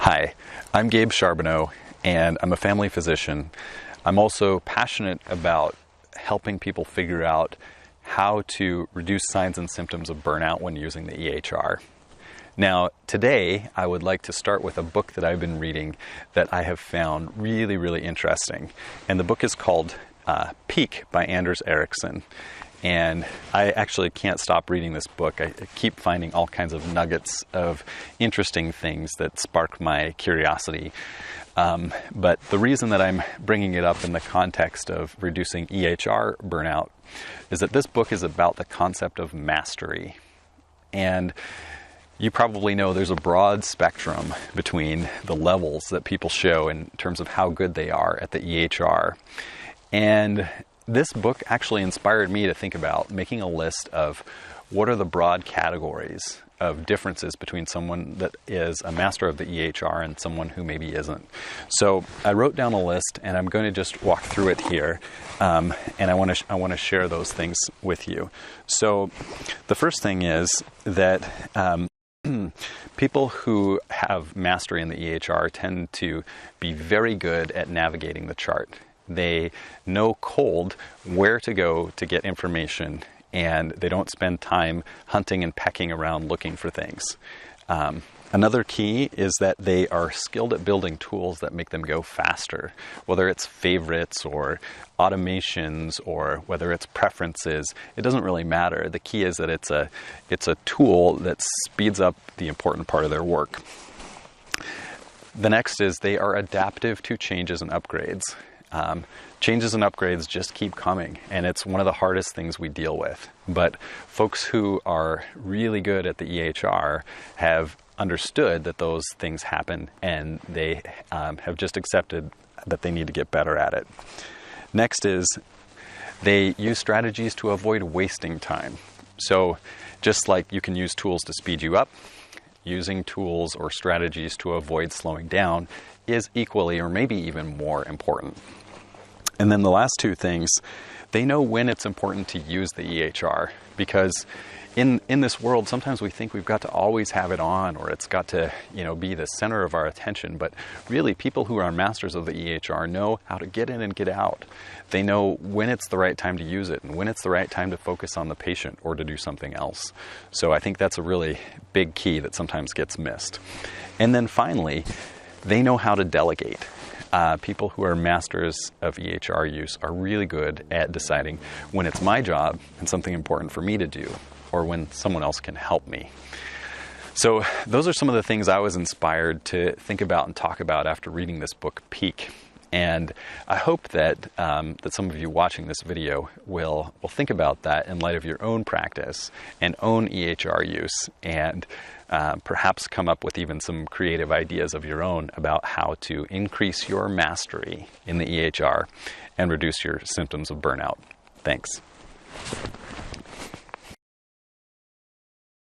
Hi, I'm Gabe Charbonneau, and I'm a family physician. I'm also passionate about helping people figure out how to reduce signs and symptoms of burnout when using the EHR. Now, today, I would like to start with a book that I've been reading that I have found really interesting. And the book is called Peak by Anders Ericsson. And I actually can't stop reading this book. I keep finding all kinds of nuggets of interesting things that spark my curiosity. But the reason that I'm bringing it up in the context of reducing EHR burnout is that this book is about the concept of mastery. And you probably know there's a broad spectrum between the levels that people show in terms of how good they are at the EHR. And this book actually inspired me to think about making a list of what are the broad categories of differences between someone that is a master of the EHR and someone who maybe isn't. So I wrote down a list, and I'm going to just walk through it here, and I want to share those things with you. So the first thing is that people who have mastery in the EHR tend to be very good at navigating the chart. They know cold where to go to get information, and they don't spend time hunting and pecking around looking for things. Another key is that they are skilled at building tools that make them go faster, whether it's favorites or automations or whether it's preferences. It doesn't really matter. The key is that it's a tool that speeds up the important part of their work. The next is they are adaptive to changes and upgrades. Changes and upgrades just keep coming, and it's one of the hardest things we deal with. But folks who are really good at the EHR have understood that those things happen, and they have just accepted that they need to get better at it. Next is they use strategies to avoid wasting time. So just like you can use tools to speed you up, using tools or strategies to avoid slowing down is equally or maybe even more important. And then the last two things, they know when it's important to use the EHR, because in this world, sometimes we think we've got to always have it on, or it's got to, be the center of our attention. But really, people who are masters of the EHR know how to get in and get out. They know when it's the right time to use it and when it's the right time to focus on the patient or to do something else. So I think that's a really big key that sometimes gets missed. And then finally, they know how to delegate. People who are masters of EHR use are really good at deciding when it's my job and something important for me to do, or when someone else can help me. So those are some of the things I was inspired to think about and talk about after reading this book, Peak. And I hope that that some of you watching this video will think about that in light of your own practice and own EHR use, and perhaps come up with even some creative ideas of your own about how to increase your mastery in the EHR and reduce your symptoms of burnout. Thanks.